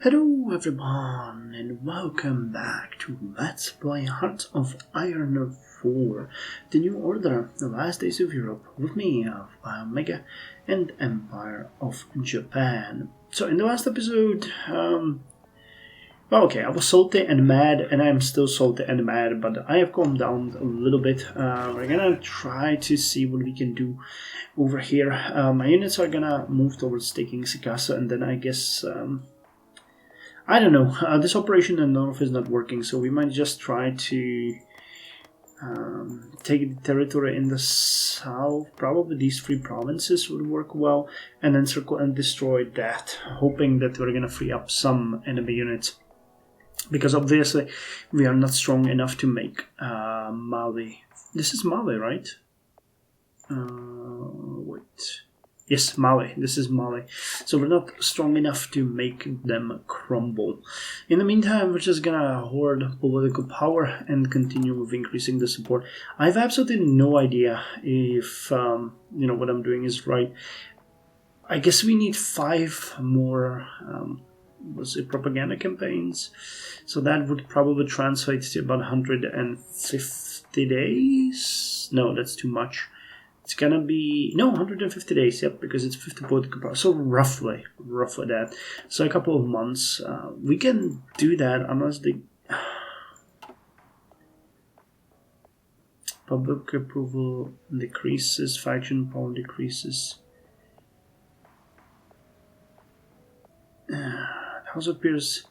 Hello everyone and welcome back to Let's Play Hearts of Iron 4, the new order, the last days of Europe, with me, Omega and Empire of Japan. So in the last episode, I was salty and mad, and I'm still salty and mad, but I have calmed down a little bit. We're gonna try to see what we can do over here. My units are gonna move towards taking Sikasa, and then I guess... I don't know, this operation in the north is not working, so we might just try to take the territory in the south. Probably these three provinces would work well, and then circle and destroy that, hoping that we're gonna free up some enemy units. Because obviously we are not strong enough to make Mali. This is Mali, right? Wait. Yes, Mali. This is Mali. So we're not strong enough to make them crumble. In the meantime, we're just gonna hoard political power and continue with increasing the support. I have absolutely no idea if what I'm doing is right. I guess we need 5 more propaganda campaigns. So that would probably translate to about 150 days. No, that's too much. It's gonna be, 150 days, yep, because it's 50 political power. So roughly that. So a couple of months. We can do that unless the public approval decreases, faction power decreases. House of Peers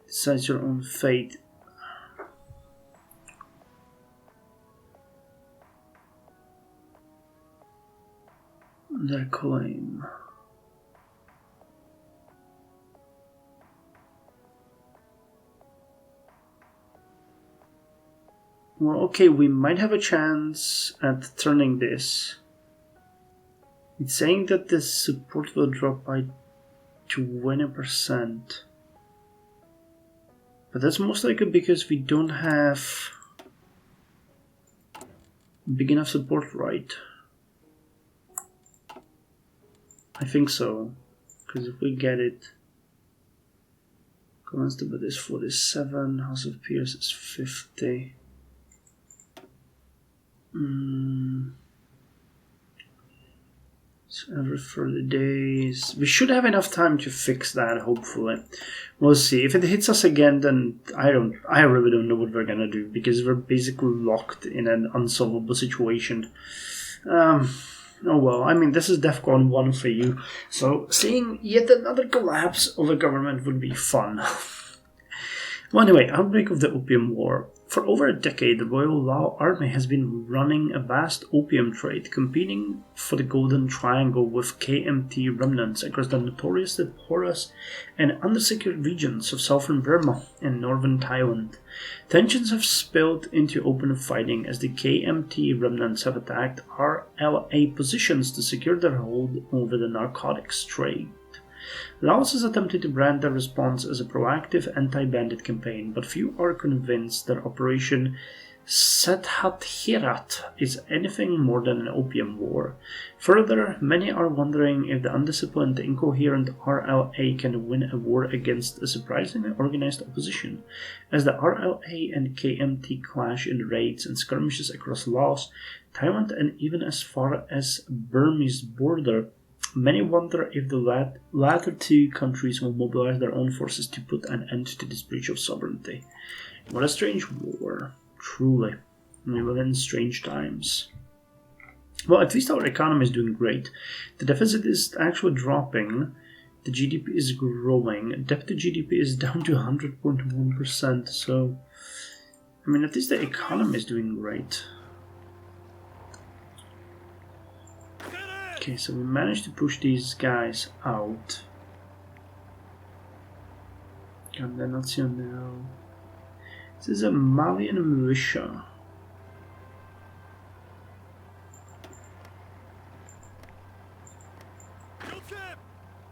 decides your own fate. Their claim. Well, okay, we might have a chance at turning this. It's saying that the support will drop by 20%. But that's most likely because we don't have big enough support, right? I think so, because if we get it, Constable is 47, House of Peers is 50. So every 30 days, we should have enough time to fix that. Hopefully, we'll see. If it hits us again, then I really don't know what we're gonna do, because we're basically locked in an unsolvable situation. Oh well, I mean, this is DEFCON 1 for you, so seeing yet another collapse of a government would be fun. Well, anyway, outbreak of the Opium War. For over a decade, the Royal Lao Army has been running a vast opium trade, competing for the Golden Triangle with KMT remnants across the notoriously porous and undersecured regions of southern Burma and northern Thailand. Tensions have spilled into open fighting as the KMT remnants have attacked RLA positions to secure their hold over the narcotics trade. Laos has attempted to brand their response as a proactive anti-bandit campaign, but few are convinced that Operation Sethathirat is anything more than an opium war. Further, many are wondering if the undisciplined, incoherent RLA can win a war against a surprisingly organized opposition. As the RLA and KMT clash in raids and skirmishes across Laos, Thailand, and even as far as Burmese border, many wonder if the latter two countries will mobilize their own forces to put an end to this breach of sovereignty. What a strange war, truly. We live in strange times. Well, at least our economy is doing great. The deficit is actually dropping. The GDP is growing. Debt to GDP is down to 100.1%. So, I mean, at least the economy is doing great. Okay, so we managed to push these guys out. Grande Nationale. This is a Malian militia.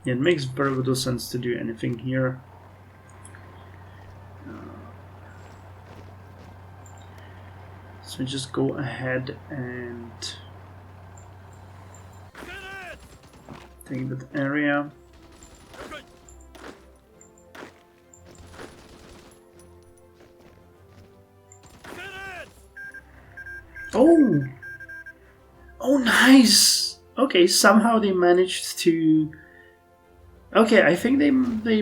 Yeah, it makes very little sense to do anything here. So just go ahead and take that area. Oh! Oh, nice! Okay, somehow they managed to... Okay, I think they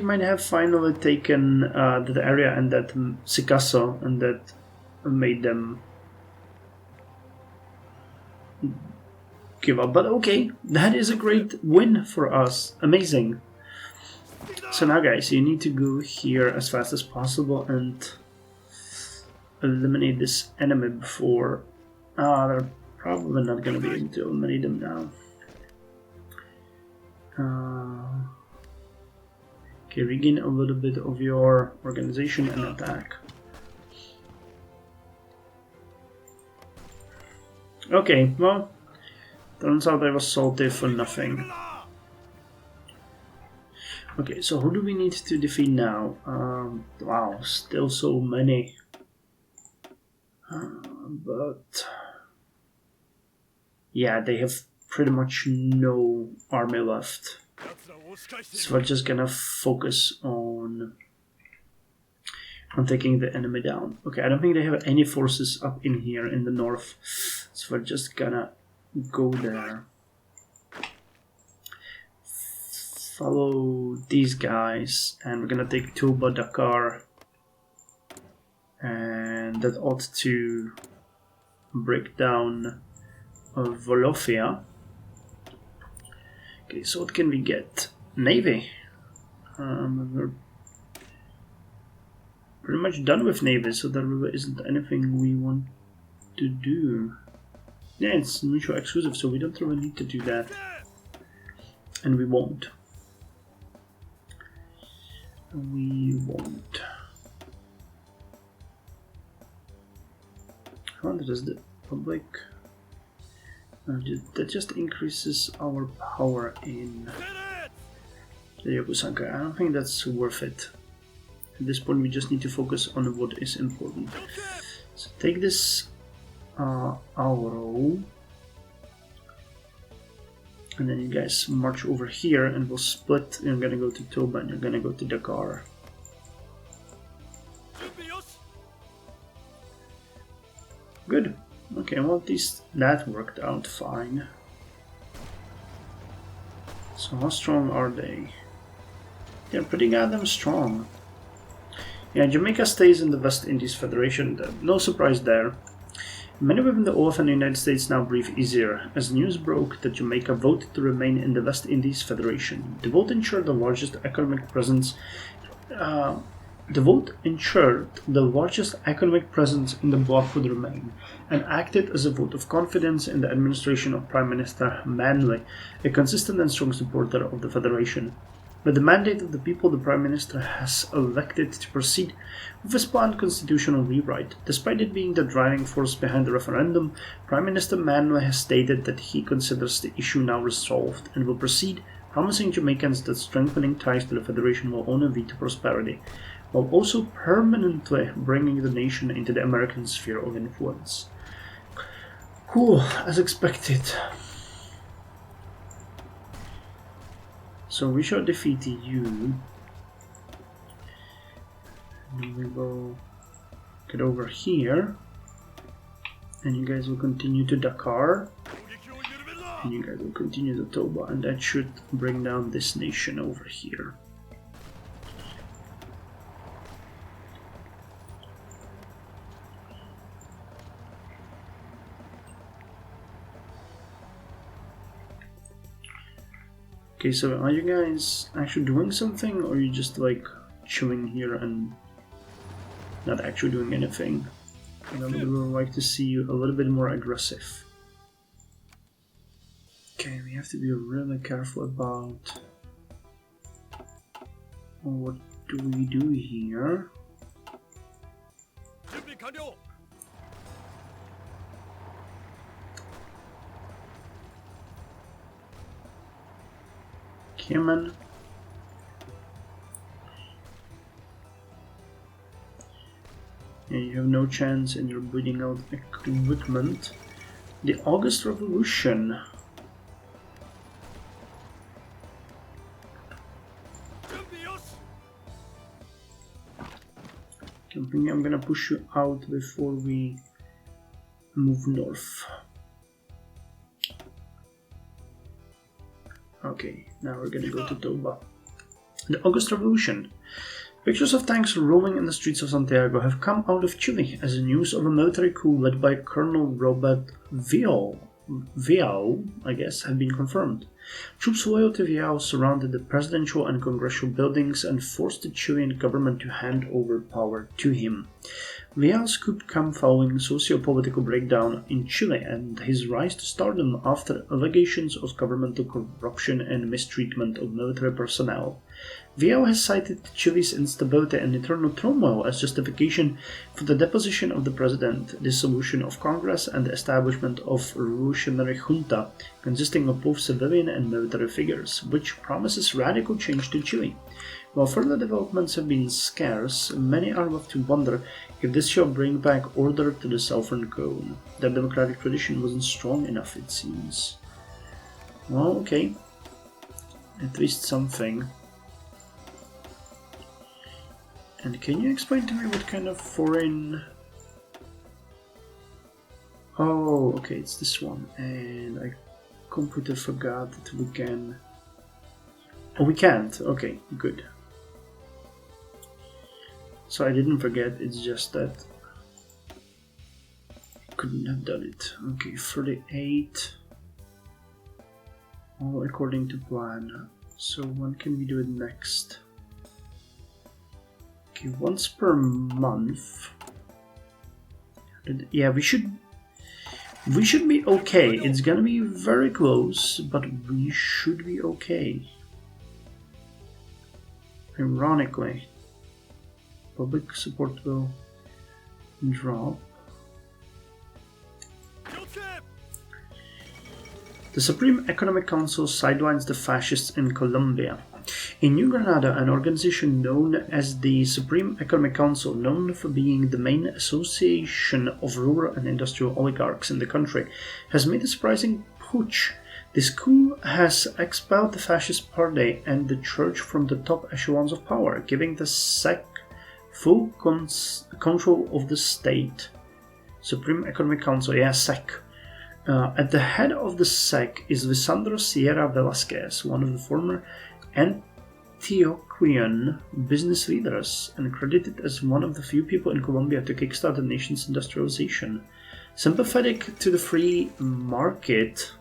might have finally taken that area and that Sikasso, and that made them give up. But okay, that is a great win for us. Amazing. So now, guys, you need to go here as fast as possible and eliminate this enemy before... they're probably not going to be able to eliminate them now. Okay, regain a little bit of your organization and attack. Okay, well, turns out I was salty for nothing. Okay, so who do we need to defeat now? Wow, still so many. But yeah, they have pretty much no army left. So we're just gonna focus on taking the enemy down. Okay, I don't think they have any forces up in here in the north. So we're just gonna go there. Follow these guys, and we're gonna take Toba, Dakar, and that ought to break down Volofia. Okay, so what can we get? Navy. We're pretty much done with Navy, so there really isn't anything we want to do. Yeah, it's mutual exclusive, so we don't really need to do that. And we won't. We won't. How does the public... that just increases our power in the Yokosuka. I don't think that's worth it. At this point we just need to focus on what is important. So take this Auro, and then you guys march over here and we'll split. I'm gonna go to Toba and you're gonna go to Dakar. Good. Okay, well, at least that worked out fine. So how strong are they? They're pretty goddamn strong. Yeah, Jamaica stays in the West Indies Federation. No surprise there. Many within the OF and the United States now breathe easier, as news broke that Jamaica voted to remain in the West Indies Federation. The vote ensured the largest economic presence in the bloc would remain, and acted as a vote of confidence in the administration of Prime Minister Manley, a consistent and strong supporter of the Federation. With the mandate of the people, the Prime Minister has elected to proceed with his planned constitutional rewrite. Despite it being the driving force behind the referendum, Prime Minister Manley has stated that he considers the issue now resolved and will proceed, promising Jamaicans that strengthening ties to the Federation will only lead to prosperity, while also permanently bringing the nation into the American sphere of influence. Cool, as expected. So we shall defeat you. And we will get over here. And you guys will continue to Dakar. And you guys will continue to Toba. And that should bring down this nation over here. Okay, so are you guys actually doing something, or are you just like chilling here and not actually doing anything? And I would really like to see you a little bit more aggressive. Okay, we have to be really careful about what do we do here. Human. Yeah, you have no chance and you're breeding out equipment. The August Revolution. I'm gonna push you out before we move north. Okay, now we're gonna go to Toba. The August Revolution. Pictures of tanks roaming in the streets of Santiago have come out of Chile as the news of a military coup led by Colonel Robert Viao, I guess, have been confirmed. Troops loyal to Viao surrounded the presidential and congressional buildings and forced the Chilean government to hand over power to him. Vial's coup came following socio-political breakdown in Chile and his rise to stardom after allegations of governmental corruption and mistreatment of military personnel. Vial has cited Chile's instability and internal turmoil as justification for the deposition of the president, dissolution of Congress, and the establishment of a revolutionary junta consisting of both civilian and military figures, which promises radical change to Chile. While further developments have been scarce, many are left to wonder if this shall bring back order to the Southern Cone. Their democratic tradition wasn't strong enough, it seems. Well, okay. At least something. And can you explain to me what kind of foreign... Oh, okay, it's this one. And I completely forgot that we can... Oh, we can't. Okay, good. So I didn't forget, it's just that I couldn't have done it. Okay, 38. All according to plan. So when can we do it next? Okay, once per month. Yeah, we should be okay. It's gonna be very close, but we should be okay. Ironically, public support will drop. The Supreme Economic Council sidelines the fascists in Colombia. In New Granada, an organization known as the Supreme Economic Council, known for being the main association of rural and industrial oligarchs in the country, has made a surprising putsch. This coup has expelled the fascist party and the church from the top echelons of power, giving the SEC full control of the state. Supreme Economic Council, yeah, SEC. At the head of the SEC is Lisandro Sierra Velázquez, one of the former Antiochian business leaders, and credited as one of the few people in Colombia to kickstart the nation's industrialization. Sympathetic to the free market,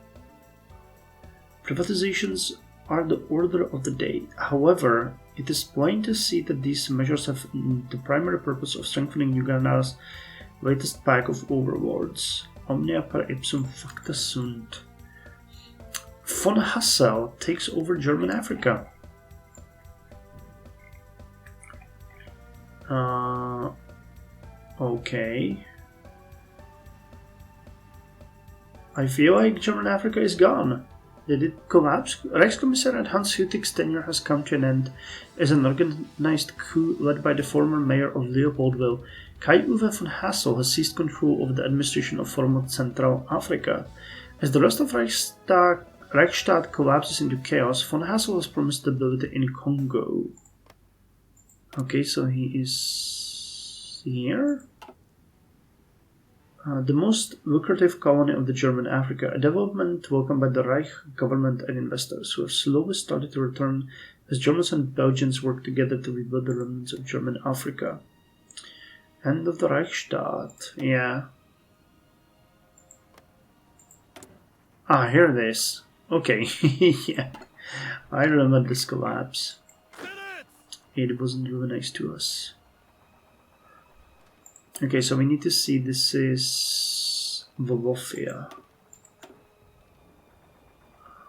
privatizations are the order of the day. However, it is plain to see that these measures have the primary purpose of strengthening New Granada's latest pack of overlords. Omnia per ipsum facta sunt. Von Hassel takes over German Africa. Okay. I feel like German Africa is gone. Did it collapse? Reichskommissariat Hans Hüttig's tenure has come to an end as an organized coup led by the former mayor of Leopoldville. Kai-Uwe von Hassel has seized control of the administration of former Central Africa. As the rest of Reichsstadt collapses into chaos, von Hassel has promised stability in Congo. Okay, so he is here. The most lucrative colony of the German Africa, a development welcomed by the Reich government and investors, who have slowly started to return as Germans and Belgians work together to rebuild the remnants of German Africa. End of the Reichsstadt, yeah. Ah, here it is. Okay, yeah. I remember this collapse. It wasn't really nice to us. Okay, so we need to see, this is Volofia.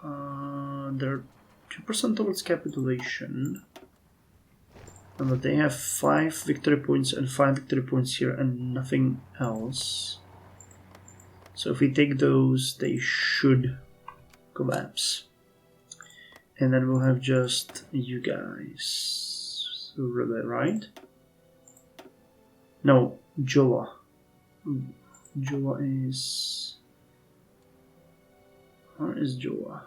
They're 2% towards capitulation. But they have 5 victory points and 5 victory points here and nothing else. So if we take those, they should collapse. And then we'll have just you guys. So really, right? No, Joa. Joa is... Where is Joa?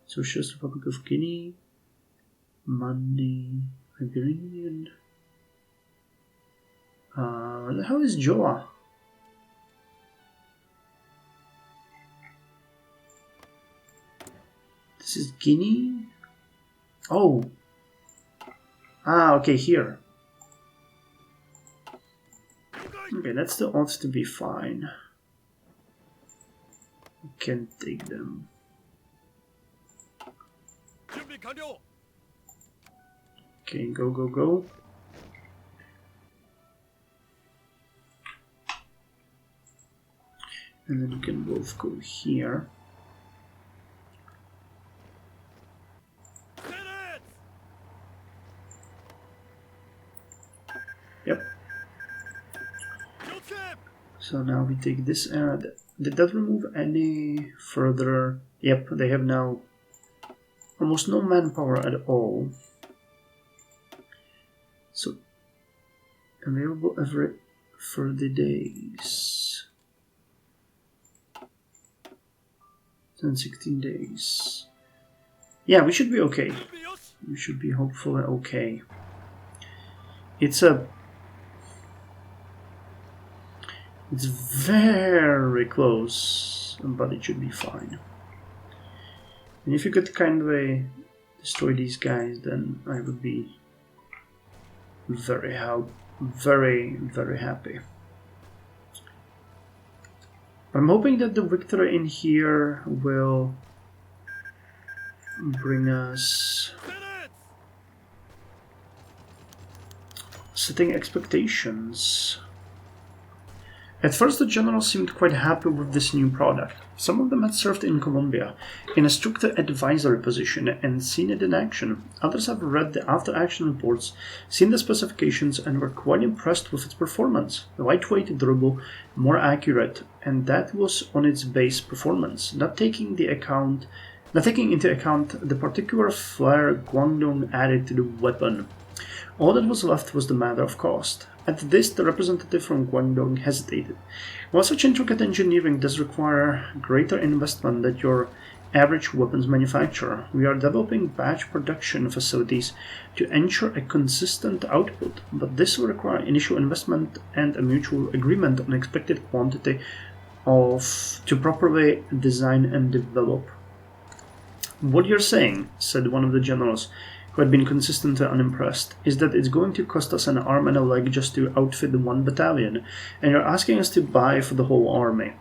Socialist Republic of Guinea. Monday, Iberian. Where the hell is Joa? This is Guinea? Oh. Ah, okay, here. Okay, that's the odds to be fine. We can take them. Okay, go, go, go. And then you can both go here. Yep. So now we take this area. Did that remove any further? Yep, they have now almost no manpower at all. So available every 30 days. 10, 16 days. Yeah, we should be okay. We should be hopefully okay. It's very close, but it should be fine. And if you could kindly destroy these guys, then I would be very happy. I'm hoping that the victory in here will bring us setting expectations. At first, the generals seemed quite happy with this new product. Some of them had served in Colombia in a stricter advisory position and seen it in action. Others have read the after-action reports, seen the specifications, and were quite impressed with its performance. Lightweight, durable, more accurate, and that was on its base performance, not taking into account the particular flair Guangdong added to the weapon. All that was left was the matter of cost. At this, the representative from Guangdong hesitated. While such intricate engineering does require greater investment than your average weapons manufacturer, we are developing batch production facilities to ensure a consistent output, but this will require initial investment and a mutual agreement on expected quantity to properly design and develop. What you're saying, said one of the generals, who had been consistently unimpressed, is that it's going to cost us an arm and a leg just to outfit the one battalion, and you're asking us to buy for the whole army.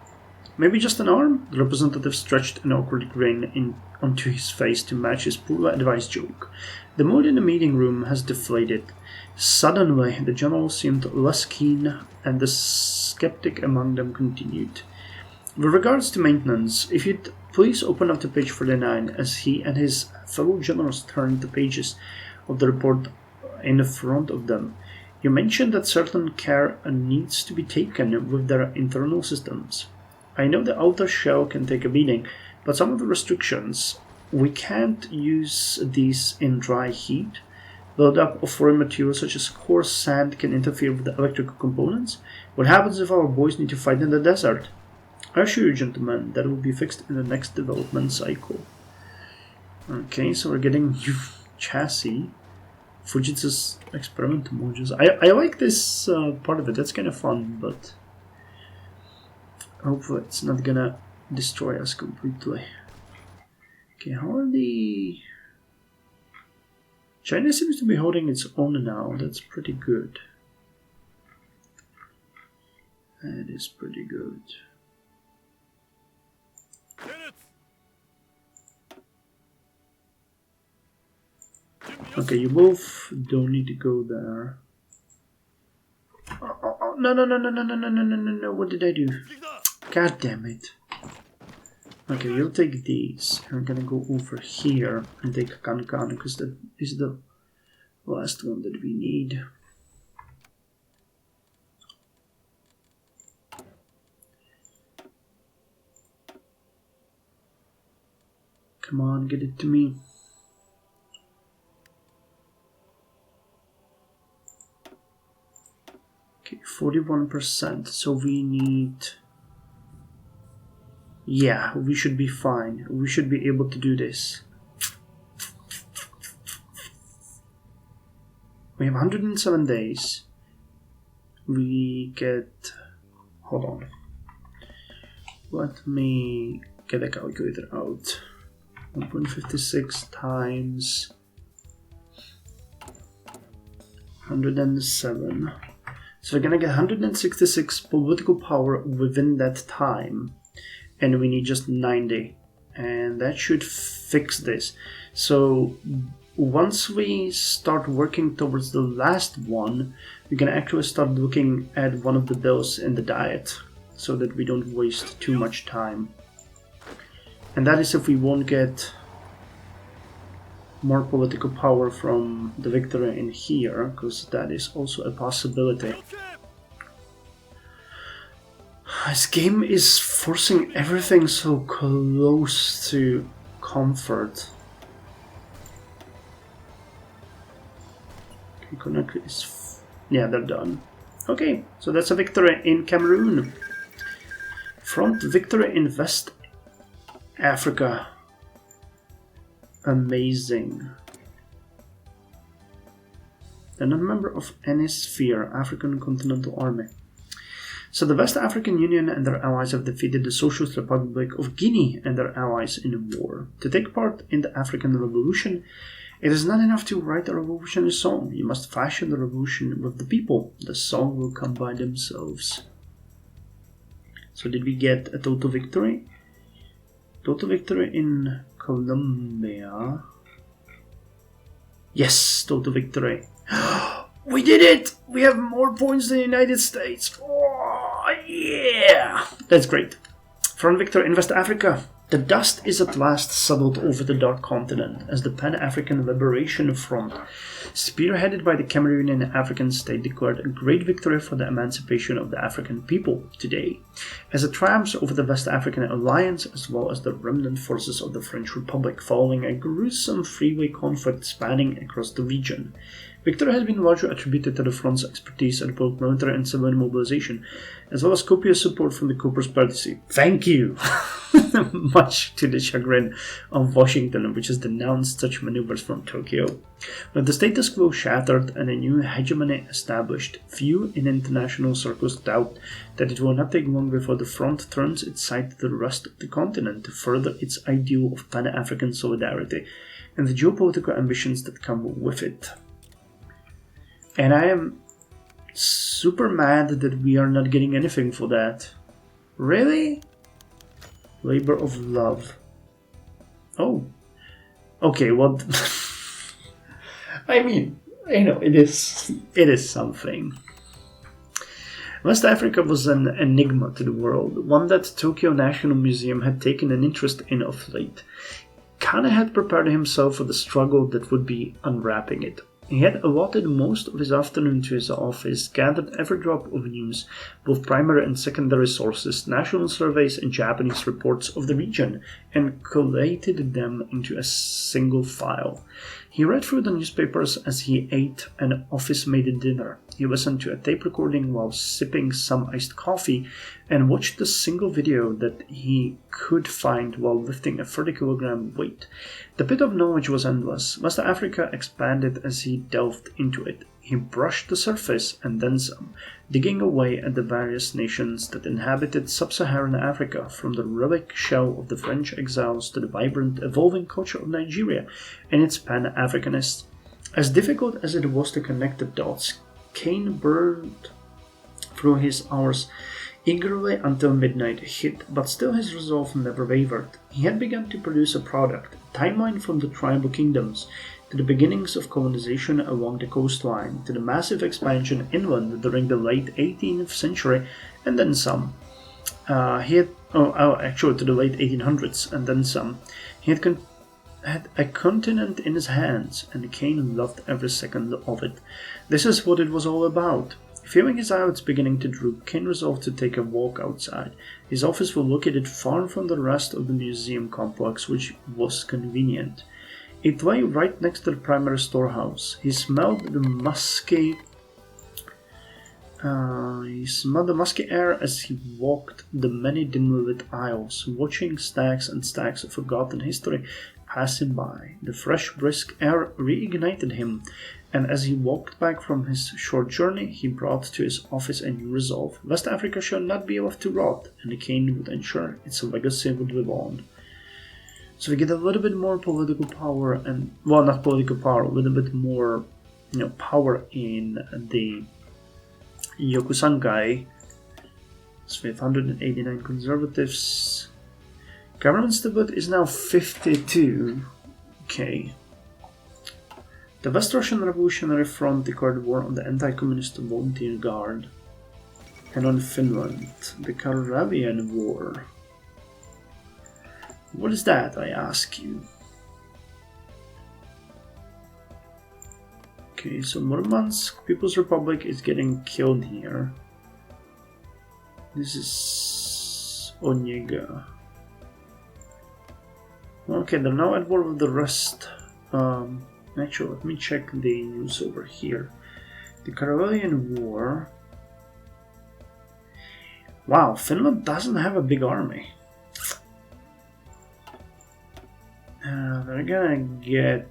Maybe just an arm? The representative stretched an awkward grin onto his face to match his poorly advised joke. The mood in the meeting room has deflated. Suddenly, the general seemed less keen, and the skeptic among them continued. With regards to maintenance, if you'd please open up to page 49, as he and his fellow generals turned the pages of the report in front of them. You mentioned that certain care needs to be taken with their internal systems. I know the outer shell can take a beating, but some of the restrictions, we can't use these in dry heat. Build-up of foreign materials such as coarse sand can interfere with the electrical components. What happens if our boys need to fight in the desert? I assure you, gentlemen, that will be fixed in the next development cycle. Okay, so we're getting new chassis. Fujitsu's experimental modules. I like this part of it. That's kind of fun, but hopefully it's not gonna destroy us completely. Okay, how are the... China seems to be holding its own now. That's pretty good. That is pretty good. Okay, you both don't need to go there. Oh, no, what did I do? God damn it. Okay, you'll take these. I'm gonna go over here and take Kankan, because that is the last one that we need. Come on, get it to me. Okay, 41%, so we need... Yeah, we should be fine. We should be able to do this. We have 107 days. We get... Hold on. Let me get a calculator out. 1.56 times 107. So we're gonna get 166 political power within that time. And we need just 90. And that should fix this. So once we start working towards the last one, we can actually start looking at one of the bills in the diet so that we don't waste too much time. And that is if we won't get more political power from the victory in here, because that is also a possibility. This game is forcing everything so close to comfort. Conakry is... yeah, they're done. Okay, so that's a victory in Cameroon. Front victory in West Africa. Amazing. They're not a member of any sphere, African Continental Army. So the West African Union and their allies have defeated the Socialist Republic of Guinea and their allies in a war. To take part in the African Revolution, it is not enough to write a revolutionary song. You must fashion the revolution with the people. The song will come by themselves. So did we get a total victory? Total victory in Colombia. Yes, total victory. We did it! We have more points than the United States. Oh, yeah! That's great. Front victory in West Africa. The dust is at last settled over the Dark Continent as the Pan-African Liberation Front, spearheaded by the Cameroonian African state, declared a great victory for the emancipation of the African people today, as it triumphs over the West African Alliance as well as the remnant forces of the French Republic following a gruesome freeway conflict spanning across the region. Victory has been largely attributed to the front's expertise at both military and civilian mobilization, as well as copious support from the Cooper's Party. Thank you! Much to the chagrin of Washington, which has denounced such maneuvers from Tokyo. With the status quo shattered and a new hegemony established, few in international circles doubt that it will not take long before the front turns its sight to the rest of the continent to further its ideal of Pan-African solidarity and the geopolitical ambitions that come with it. And I am super mad that we are not getting anything for that. Really? Labor of love. Oh. Okay, what? I mean, you know, it is something. West Africa was an enigma to the world, one that Tokyo National Museum had taken an interest in of late. Kane had prepared himself for the struggle that would be unwrapping it. He had allotted most of his afternoon to his office, gathered every drop of news, both primary and secondary sources, national surveys and Japanese reports of the region, and collated them into a single file. He read through the newspapers as he ate an office-made dinner. He listened to a tape recording while sipping some iced coffee, and watched the single video that he could find while lifting a 30-kilogram weight. The pit of knowledge was endless. West Africa expanded as he delved into it. He brushed the surface and then some, digging away at the various nations that inhabited sub-Saharan Africa, from the relic shell of the French exiles to the vibrant, evolving culture of Nigeria and its Pan-Africanists. As difficult as it was to connect the dots, Kane burned through his hours eagerly until midnight hit, but still his resolve never wavered. He had begun to produce a product, a timeline from the tribal kingdoms, to the beginnings of colonization along the coastline, to the massive expansion inland during the late 18th century, and then some. Actually to the late 1800s, and then some. He had a continent in his hands, and Kane loved every second of it. This is what it was all about. Feeling his eyelids beginning to droop, Kane resolved to take a walk outside. His office was located far from the rest of the museum complex, which was convenient. It lay right next to the primary storehouse. He smelled the musky air as he walked the many dimly lit aisles, watching stacks and stacks of forgotten history pass him by. The fresh, brisk air reignited him, And as he walked back from his short journey, he brought to his office a new resolve. West Africa shall not be left to rot, and the cane would ensure its legacy would live on. So we get a little bit more political power, and, well, not political power, a little bit more, power in the Yokusankai. So we have 189 conservatives. Government stability is now 52. Okay. The West Russian Revolutionary Front declared war on the anti-communist Volunteer Guard and on Finland, the Karavian War. What is that, I ask you? Okay, so Murmansk People's Republic is getting killed here. This is Onega. Okay, they're now at war with the rest. Actually, let me check the news over here. The Karavian War. Wow, Finland doesn't have a big army. They're gonna get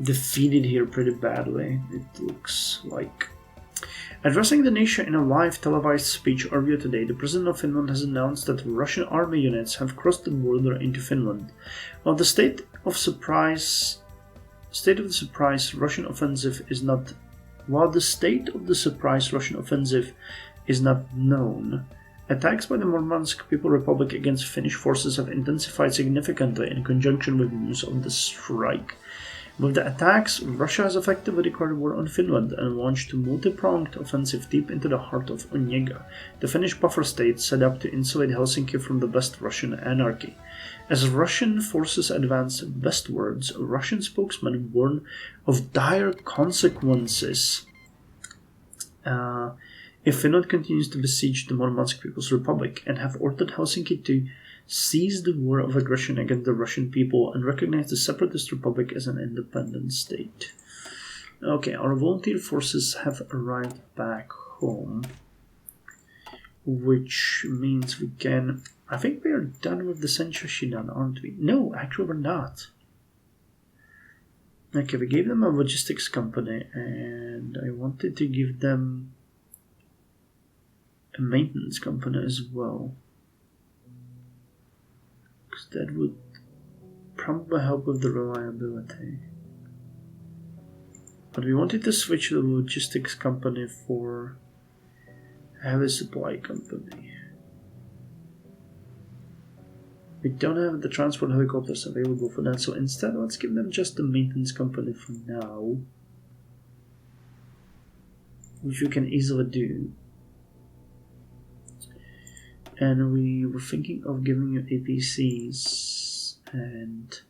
defeated here pretty badly, it looks like. Addressing the nation in a live televised speech earlier today, the President of Finland has announced that Russian army units have crossed the border into Finland. While the state of the surprise Russian offensive is not known, attacks by the Murmansk People Republic against Finnish forces have intensified significantly in conjunction with news of the strike. With the attacks, Russia has effectively declared war on Finland and launched a multi-pronged offensive deep into the heart of Onega, the Finnish buffer state set up to insulate Helsinki from the West Russian anarchy. As Russian forces advance westwards, a Russian spokesman warned of dire consequences if Finland continues to besiege the Murmansk People's Republic, and have ordered Helsinki to cease the war of aggression against the Russian people and recognize the separatist republic as an independent state. Okay, our volunteer forces have arrived back home, which means we can... I think we are done with the Senshoshidan, aren't we? No, actually we're not. Okay, we gave them a logistics company, and I wanted to give them a maintenance company as well, because that would probably help with the reliability. But we wanted to switch the logistics company for a heavy supply company. We don't have the transport helicopters available for that, so instead let's give them just the maintenance company for now, which we can easily do. And we were thinking of giving you APCs, and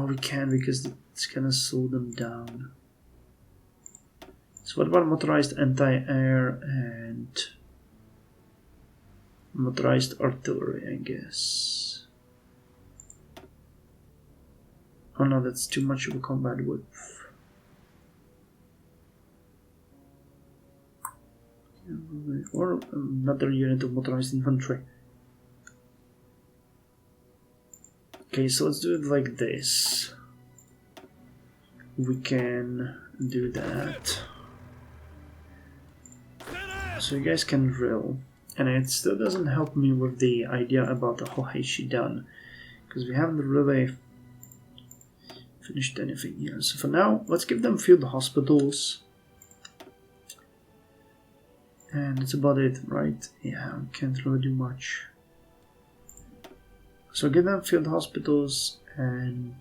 we can, because it's gonna slow them down. So what about motorized anti-air and motorized artillery, I guess? Oh no, that's too much of a combat whip. Or another unit of motorized infantry. Okay, so let's do it like this. We can do that. So you guys can drill. And it still doesn't help me with the idea about the Hoheishidan, because we haven't really finished anything here. So for now, let's give them field hospitals. And that's about it, right? Yeah, we can't really do much. So give them field hospitals, and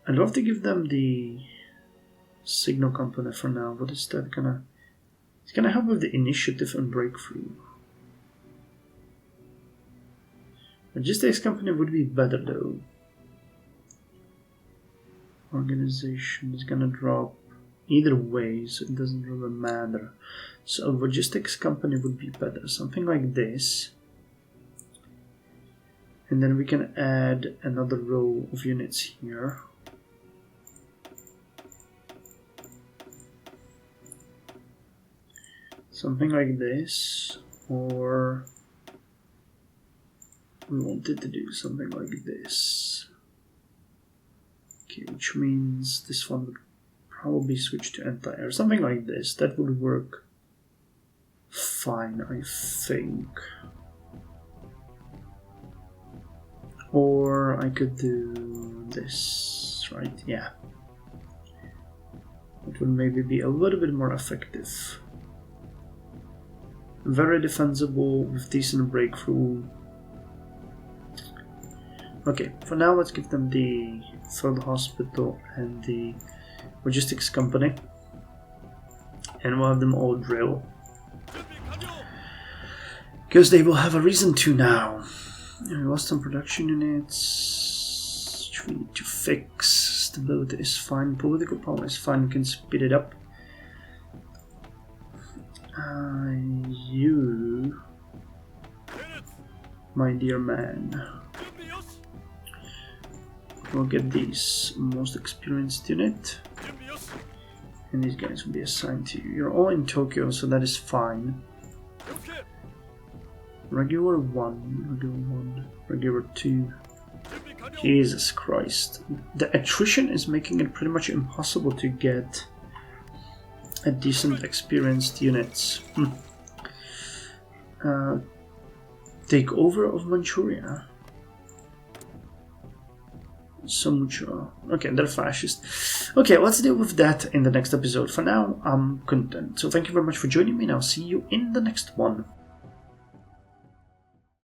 I'd love to give them the signal company for now. What is that gonna... It's gonna help with the initiative and breakthrough. Logistics company would be better though. Organization is gonna drop either way, so it doesn't really matter. So a logistics company would be better, something like this. And then we can add another row of units here. Something like this, or we wanted to do something like this. Okay, which means this one would probably switch to anti-air, something like this. That would work fine, I think. Or I could do this, right? Yeah. It would maybe be a little bit more effective. Very defensible with decent breakthrough. Okay, for now let's give them the third hospital and the logistics company. And we'll have them all drill. Because they will have a reason to now. We lost some production units, which we need to fix. Stability is fine, political power is fine, we can speed it up. You, my dear man, will get these most experienced unit. And these guys will be assigned to you. You're all in Tokyo, so that is fine. Regular 1, regular 2. Jesus Christ. The attrition is making it pretty much impossible to get a decent experienced units. Takeover of Manchuria. So much. Okay, they're fascist. Okay, let's deal with that in the next episode. For now, I'm content. So thank you very much for joining me, and I'll see you in the next one.